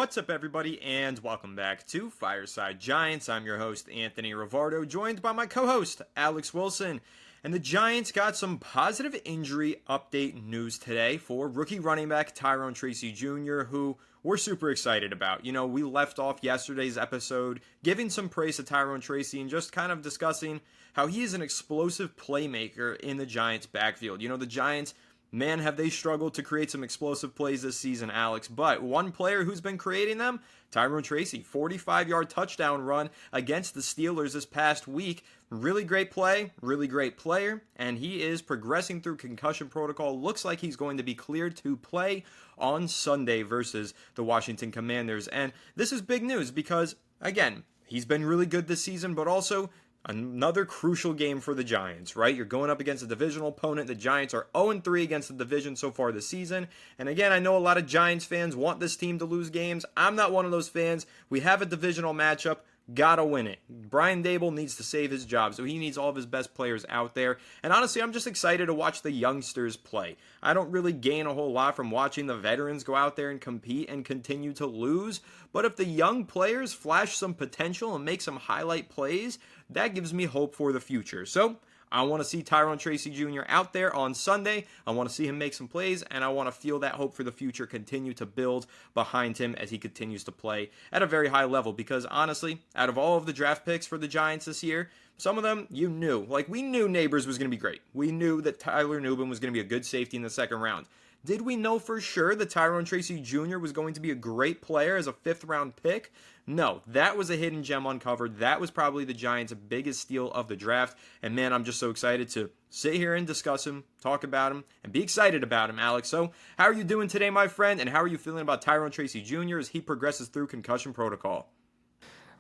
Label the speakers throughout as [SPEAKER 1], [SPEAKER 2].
[SPEAKER 1] What's up, everybody, and welcome back to Fireside Giants. I'm your host, Anthony Rivardo, joined by my co-host, Alex Wilson. And the Giants got some positive injury update news today for rookie running back Tyrone Tracy Jr., who we're super excited about. You know, we left off yesterday's episode giving some praise to Tyrone Tracy and just kind of discussing how he is an explosive playmaker in the Giants' backfield. You know, the Giants, man, have they struggled to create some explosive plays this season, Alex. But one player who's been creating them, Tyrone Tracy, 45-yard touchdown run against the Steelers this past week. Really great play, really great player, and he is progressing through concussion protocol. Looks like he's going to be cleared to play on Sunday versus the Washington Commanders. And this is big news because, again, he's been really good this season, but also another crucial game for the Giants, right? You're going up against a divisional opponent. The Giants are 0-3 against the division so far this season. And again, I know a lot of Giants fans want this team to lose games. I'm not one of those fans. We have a divisional matchup. Gotta win it. Brian Daboll needs to save his job, so he needs all of his best players out there. And honestly, I'm just excited to watch the youngsters play. I don't really gain a whole lot from watching the veterans go out there and compete and continue to lose. But if the young players flash some potential and make some highlight plays, that gives me hope for the future. So I want to see Tyrone Tracy Jr. out there on Sunday. I want to see him make some plays, and I want to feel that hope for the future continue to build behind him as he continues to play at a very high level. Because honestly, out of all of the draft picks for the Giants this year, some of them you knew. Like, we knew Neighbors was going to be great. We knew that Tyler Nubin was going to be a good safety in the second round. Did we know for sure that Tyrone Tracy Jr. was going to be a great player as a fifth-round pick? No, that was a hidden gem uncovered. That was probably the Giants' biggest steal of the draft. And man, I'm just so excited to sit here and discuss him, talk about him, and be excited about him, Alex. So, how are you doing today, my friend? And how are you feeling about Tyrone Tracy Jr. as he progresses through concussion protocol?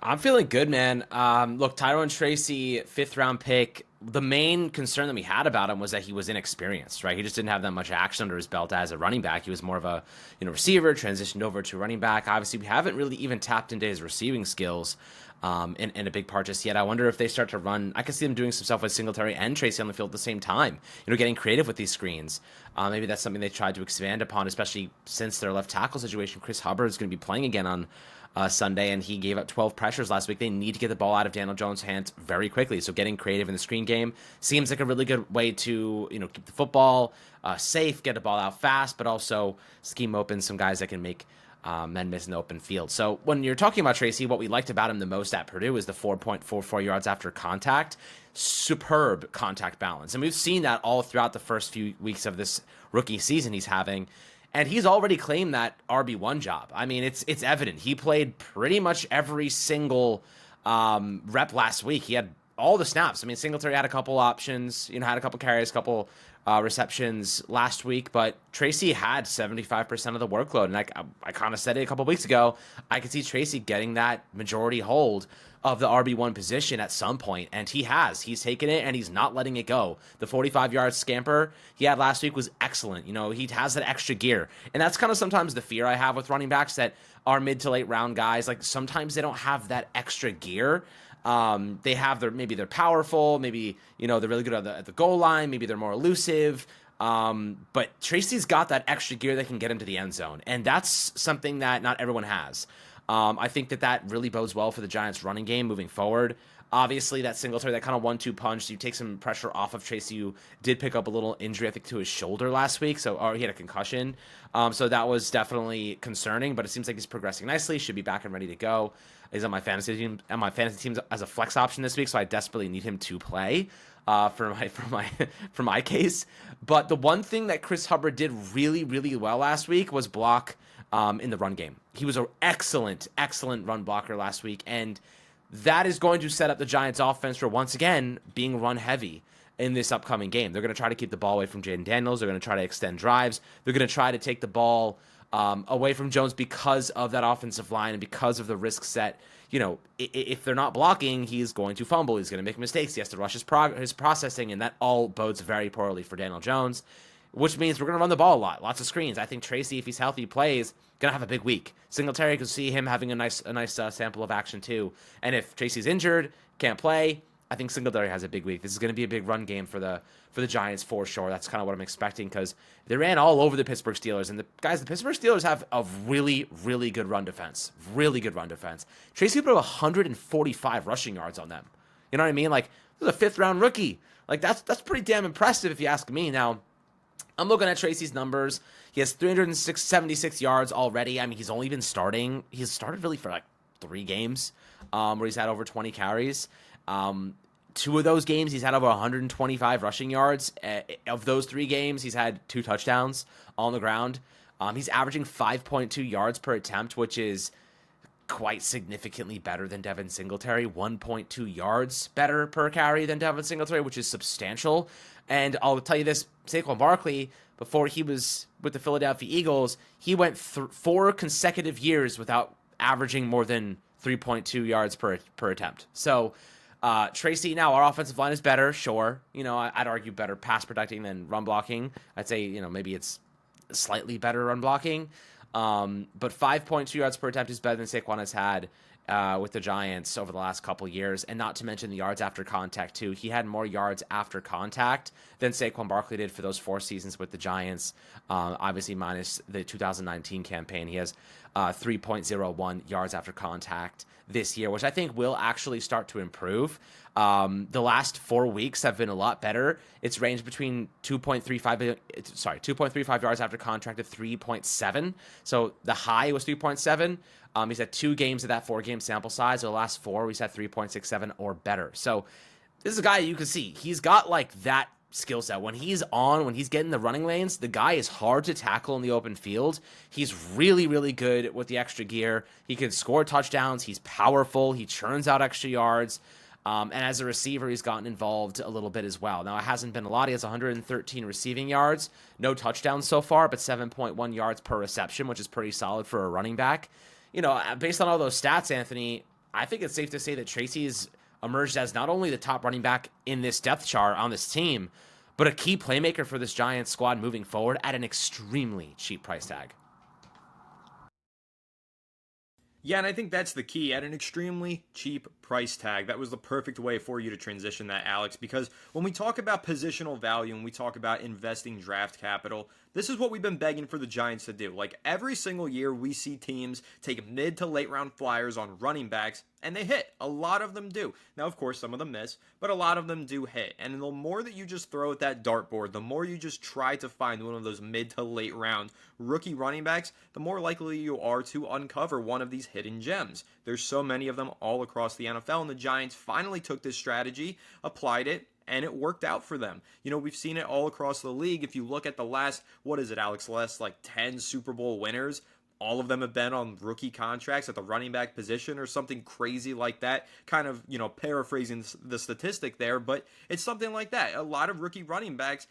[SPEAKER 2] I'm feeling good, man. Look, Tyrone Tracy, fifth-round pick. The main concern that we had about him was that he was inexperienced, right? He just didn't have that much action under his belt as a running back. He was more of a receiver, transitioned over to running back. Obviously, we haven't really even tapped into his receiving skills in a big part just yet. I wonder if they start to run. I could see them doing some stuff with Singletary and Tracy on the field at the same time, getting creative with these screens. Maybe that's something they tried to expand upon, especially since their left tackle situation. Chris Hubbard is going to be playing again on Sunday, and he gave up 12 pressures last week. They need to get the ball out of Daniel Jones' hands very quickly. So getting creative in the screen game seems like a really good way to keep the football safe, get the ball out fast, but also scheme open some guys that can make men miss in the open field. So when you're talking about Tracy, what we liked about him the most at Purdue is the 4.44 yards after contact. Superb contact balance. And we've seen that all throughout the first few weeks of this rookie season he's having. And he's already claimed that RB1 job. I mean, it's evident. He played pretty much every single rep last week. He had all the snaps. I mean, Singletary had a couple options, had a couple carries, a couple receptions last week, but Tracy had 75% of the workload. And I kind of said it a couple weeks ago. I could see Tracy getting that majority hold of the RB1 position at some point, and he has. He's taken it, and he's not letting it go. The 45-yard scamper he had last week was excellent. He has that extra gear, and that's kind of sometimes the fear I have with running backs that are mid to late round guys. Like, sometimes they don't have that extra gear. They have maybe they're powerful, maybe they're really good at the goal line, maybe they're more elusive. But Tracy's got that extra gear that can get into the end zone, and that's something that not everyone has. I think that really bodes well for the Giants' running game moving forward. Obviously, that Singletary, that kind of 1-2 punch, you take some pressure off of Tracy, who did pick up a little injury, I think, to his shoulder last week, or he had a concussion. So that was definitely concerning, but it seems like he's progressing nicely, should be back and ready to go. He's on my fantasy team, as a flex option this week, so I desperately need him to play for my case. But the one thing that Chris Hubbard did really, really well last week was block in the run game. He was an excellent run blocker last week, and that is going to set up the Giants' offense for, once again, being run heavy in this upcoming game. They're going to try to keep the ball away from Jaden Daniels. They're going to try to extend drives. They're going to try to take the ball away from Jones because of that offensive line and because of the risks that, if they're not blocking, he's going to fumble. He's going to make mistakes. He has to rush his processing, and that all bodes very poorly for Daniel Jones, which means we're going to run the ball a lot. Lots of screens. I think Tracy, if he's healthy, plays, going to have a big week. Singletary, could see him having a nice sample of action too. And if Tracy's injured, can't play, I think Singletary has a big week. This is going to be a big run game for the Giants for sure. That's kind of what I'm expecting because they ran all over the Pittsburgh Steelers. And the Pittsburgh Steelers have a really, really good run defense. Really good run defense. Tracy put up 145 rushing yards on them. You know what I mean? Like, this is a 5th-round rookie. Like, that's pretty damn impressive if you ask me. Now, I'm looking at Tracy's numbers. He has 376 yards already. I mean, he's only been starting. He's started really for like 3 games where he's had over 20 carries. 2 of those games, he's had over 125 rushing yards. Of those 3 games, he's had 2 touchdowns on the ground. He's averaging 5.2 yards per attempt, which is quite significantly better than Devin Singletary. 1.2 yards better per carry than Devin Singletary, which is substantial. And I'll tell you this, Saquon Barkley, before he was with the Philadelphia Eagles, he went 4 consecutive years without averaging more than 3.2 yards per attempt. So Tracy, now our offensive line is better, sure. I'd argue better pass protecting than run blocking. I'd say, maybe it's slightly better run blocking. But 5.2 yards per attempt is better than Saquon has had with the Giants over the last couple years, and not to mention the yards after contact too. He had more yards after contact than Saquon Barkley did for those 4 seasons with the Giants, obviously minus the 2019 campaign. He has 3.01 yards after contact this year, which I think will actually start to improve. The last 4 weeks have been a lot better. It's ranged between 2.35 yards after contact to 3.7. So the high was 3.7. He's had 2 games of that 4-game sample size. So the last 4, he's had 3.67 or better. So this is a guy you can see. He's got like that skill set. When he's getting the running lanes, the guy is hard to tackle in the open field. He's really, really good with the extra gear. He can score touchdowns. He's powerful. He churns out extra yards. And as a receiver, he's gotten involved a little bit as well. Now, it hasn't been a lot. He has 113 receiving yards. No touchdowns so far, but 7.1 yards per reception, which is pretty solid for a running back. Based on all those stats, Anthony, I think it's safe to say that Tracy's emerged as not only the top running back in this depth chart on this team, but a key playmaker for this Giants squad moving forward at an extremely cheap price tag.
[SPEAKER 1] Yeah, and I think that's the key, at an extremely cheap price tag. That was the perfect way for you to transition that, Alex, because when we talk about positional value and we talk about investing draft capital, this is what we've been begging for the Giants to do. Like, every single year we see teams take mid to late round flyers on running backs, and they hit. A lot of them do. Now, of course, some of them miss, but a lot of them do hit. And the more that you just throw at that dartboard, the more you just try to find one of those mid to late round rookie running backs, the more likely you are to uncover one of these hidden gems. There's so many of them all across the NFL, and the Giants finally took this strategy, applied it, and it worked out for them. We've seen it all across the league. If you look at the last, Alex, like 10 Super Bowl winners, all of them have been on rookie contracts at the running back position or something crazy like that. Kind of, paraphrasing the statistic there, but it's something like that. A lot of rookie running backs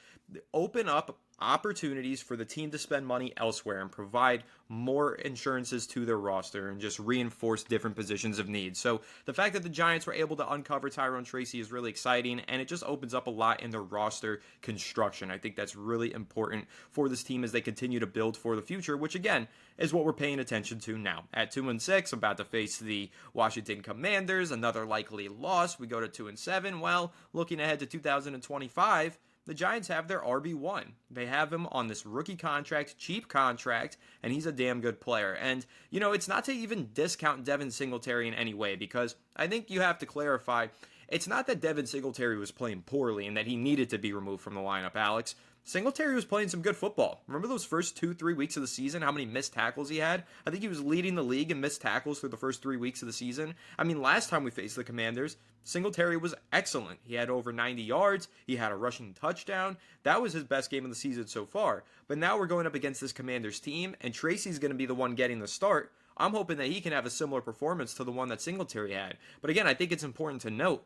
[SPEAKER 1] open up opportunities for the team to spend money elsewhere and provide more insurances to their roster and just reinforce different positions of need. So the fact that the Giants were able to uncover Tyrone Tracy is really exciting, and it just opens up a lot in their roster construction. I think that's really important for this team as they continue to build for the future, which again is what we're paying attention to now. At 2-6, about to face the Washington Commanders, another likely loss. We go to 2-7. Well, looking ahead to 2025, the Giants have their RB1. They have him on this rookie contract, cheap contract, and he's a damn good player. And, it's not to even discount Devin Singletary in any way, because I think you have to clarify, it's not that Devin Singletary was playing poorly and that he needed to be removed from the lineup, Alex. Singletary was playing some good football. Remember those first 2-3 weeks of the season, how many missed tackles he had? I think he was leading the league in missed tackles through the first 3 weeks of the season. I mean, last time we faced the Commanders, Singletary was excellent. He had over 90 yards. He had a rushing touchdown. That was his best game of the season so far. But now we're going up against this Commanders team, and Tracy's going to be the one getting the start. I'm hoping that he can have a similar performance to the one that Singletary had. But again, I think it's important to note,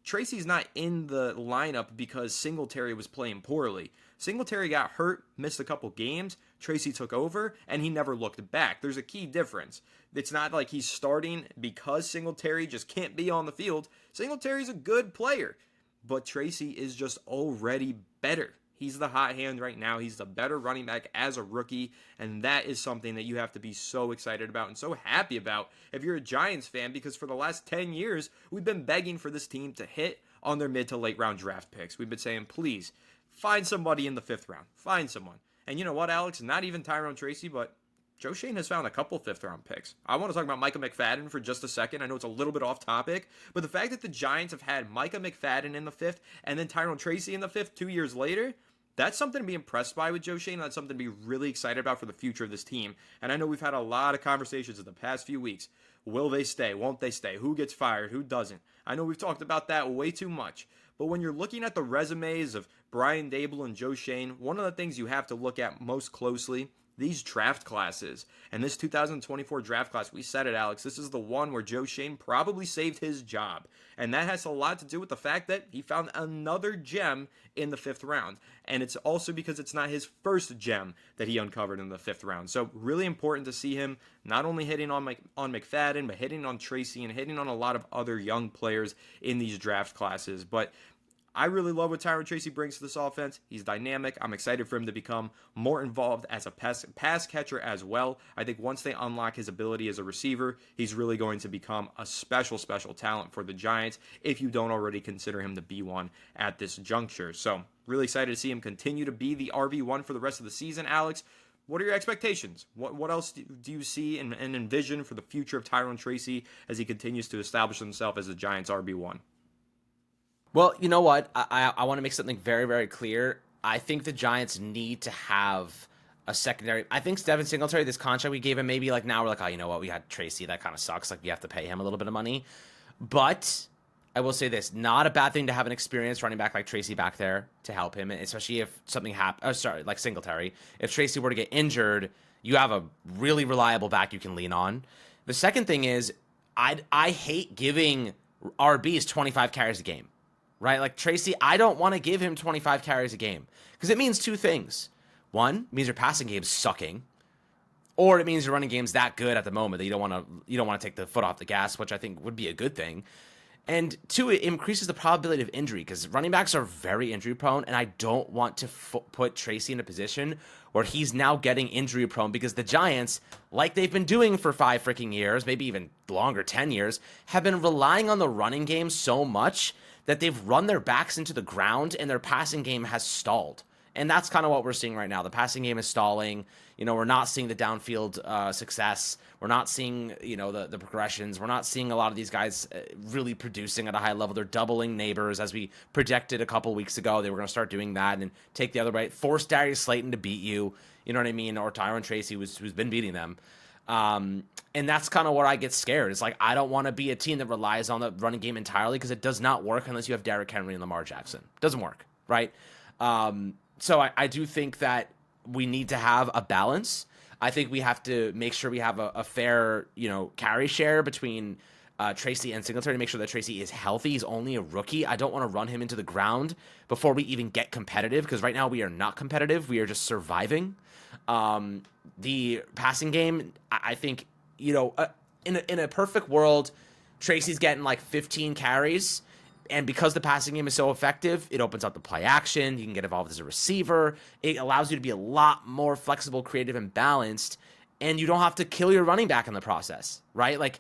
[SPEAKER 1] Tracy's not in the lineup because Singletary was playing poorly. Singletary got hurt, missed a couple games, Tracy took over, and he never looked back. There's a key difference. It's not like he's starting because Singletary just can't be on the field. Singletary's a good player, but Tracy is just already better. He's the hot hand right now. He's the better running back as a rookie, and that is something that you have to be so excited about and so happy about if you're a Giants fan, because for the last 10 years, we've been begging for this team to hit on their mid to late round draft picks. We've been saying, please, find somebody in the 5th round. Find someone. And you know what, Alex? Not even Tyrone Tracy, but Joe Shane has found a couple 5th round picks. I want to talk about Micah McFadden for just a second. I know it's a little bit off topic, but the fact that the Giants have had Micah McFadden in the 5th and then Tyrone Tracy in the 5th 2 years later, that's something to be impressed by with Joe Shane. That's something to be really excited about for the future of this team. And I know we've had a lot of conversations in the past few weeks. Will they stay? Won't they stay? Who gets fired? Who doesn't? I know we've talked about that way too much. But when you're looking at the resumes of Brian Daboll and Joe Shane, one of the things you have to look at most closely, these draft classes. And this 2024 draft class, we said it, Alex, this is the one where Joe Shane probably saved his job. And that has a lot to do with the fact that he found another gem in the 5th round. And it's also because it's not his first gem that he uncovered in the 5th round. So really important to see him not only hitting on McFadden, but hitting on Tracy and hitting on a lot of other young players in these draft classes. But I really love what Tyrone Tracy brings to this offense. He's dynamic. I'm excited for him to become more involved as a pass catcher as well. I think once they unlock his ability as a receiver, he's really going to become a special talent for the Giants if you don't already consider him to be one at this juncture. So really excited to see him continue to be the RB1 for the rest of the season. Alex, what are your expectations? What else do you see and envision for the future of Tyrone Tracy as he continues to establish himself as the Giants' RB1?
[SPEAKER 2] Well, you know what? I want to make something very, very clear. I think the Giants need to have a secondary. I think Devin Singletary, this contract we gave him, maybe like now we're like, oh, you know what? We had Tracy. That kind of sucks. Like, we have to pay him a little bit of money. But I will say this, not a bad thing to have an experienced running back like Tracy back there to help him, especially if something happens. Like Singletary. If Tracy were to get injured, you have a really reliable back you can lean on. The second thing is, I hate giving RBs 25 carries a game. Right? Like Tracy, I don't want to give him 25 carries a game because it means two things. One, it means your passing game's sucking, or it means your running game's that good at the moment that you don't want to take the foot off the gas, which I think would be a good thing. And two, it increases the probability of injury because running backs are very injury prone, and I don't want to put Tracy in a position where he's now getting injury prone because the Giants, like they've been doing for 5 freaking years, maybe even longer, 10 years, have been relying on the running game so much that they've run their backs into the ground and their passing game has stalled. And that's kind of what we're seeing right now. The passing game is stalling. You know, we're not seeing the downfield success. We're not seeing, you know, the progressions. We're not seeing a lot of these guys really producing at a high level. They're doubling neighbors, as we projected a couple weeks ago. They were going to start doing that and take the other way. Force Darius Slayton to beat you. You know what I mean? Or Tyrone Tracy, who's been beating them. And that's kind of where I get scared. It's like, I don't want to be a team that relies on the running game entirely because it does not work unless you have Derrick Henry and Lamar Jackson. It doesn't work, right? So I do think that we need to have a balance. I think we have to make sure we have a fair, you know, carry share between Tracy and Singletary to make sure that Tracy is healthy. He's only a rookie. I don't want to run him into the ground before we even get competitive because right now we are not competitive. We are just surviving. The passing game, I think, you know, in a perfect world, Tracy's getting like 15 carries. And because the passing game is so effective, it opens up the play action. You can get involved as a receiver. It allows you to be a lot more flexible, creative, and balanced. And you don't have to kill your running back in the process, right? Like,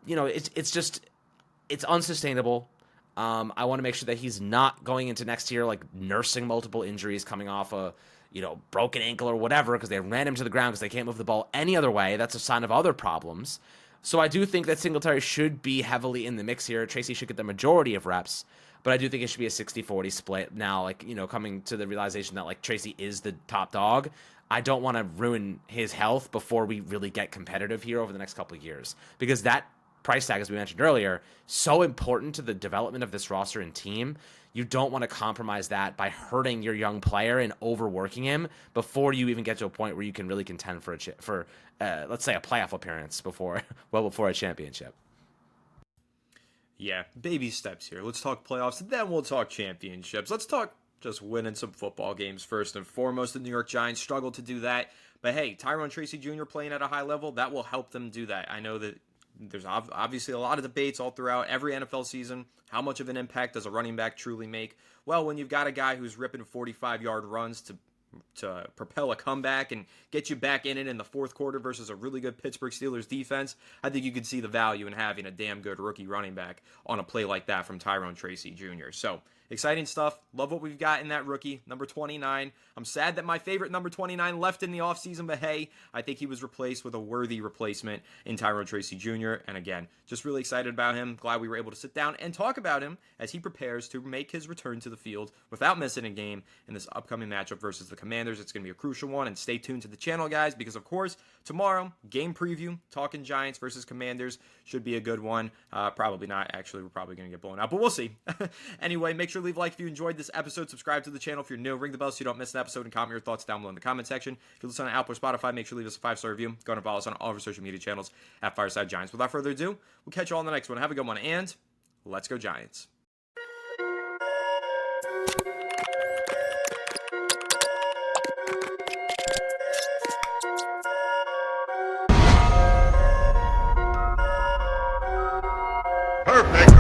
[SPEAKER 2] you know, it's unsustainable. I want to make sure that he's not going into next year like nursing multiple injuries, coming off a, you know, broken ankle or whatever because they ran him to the ground because they can't move the ball any other way. That's a sign of other problems. So I do think that Singletary should be heavily in the mix here. Tracy should get the majority of reps, but I do think it should be a 60-40 split now, like, you know, coming to the realization that, like, Tracy is the top dog. I don't want to ruin his health before we really get competitive here over the next couple of years because that price tag, as we mentioned earlier, so important to the development of this roster and team. You don't want to compromise that by hurting your young player and overworking him before you even get to a point where you can really contend for let's say a playoff appearance before a championship.
[SPEAKER 1] Yeah, baby steps here. Let's talk playoffs, then we'll talk championships. Let's talk just winning some football games first and foremost. The New York Giants struggled to do that, but hey, Tyrone Tracy Jr. playing at a high level, that will help them do that. I know that there's obviously a lot of debates all throughout every NFL season. How much of an impact does a running back truly make? Well, when you've got a guy who's ripping 45-yard runs to propel a comeback and get you back in it in the fourth quarter versus a really good Pittsburgh Steelers defense, I think you could see the value in having a damn good rookie running back on a play like that from Tyrone Tracy Jr. So, exciting stuff. Love what we've got in that rookie, number 29. I'm sad that my favorite number 29 left in the offseason, but hey, I think he was replaced with a worthy replacement in Tyrone Tracy Jr. And again, just really excited about him. Glad we were able to sit down and talk about him as he prepares to make his return to the field without missing a game in this upcoming matchup versus the Commanders. It's going to be a crucial one, and stay tuned to the channel, guys, because of course, tomorrow, game preview, talking Giants versus Commanders, should be a good one. Probably not. Actually, we're probably going to get blown out, but we'll see. Anyway, make sure to leave a like if you enjoyed this episode. Subscribe to the channel if you're new. Ring the bell so you don't miss an episode, and comment your thoughts down below in the comment section. If you listen on Apple or Spotify, make sure to leave us a 5-star review. Go and follow us on all of our social media channels at Fireside Giants. Without further ado, we'll catch you all in the next one. Have a good one, and let's go Giants.
[SPEAKER 3] Perfect.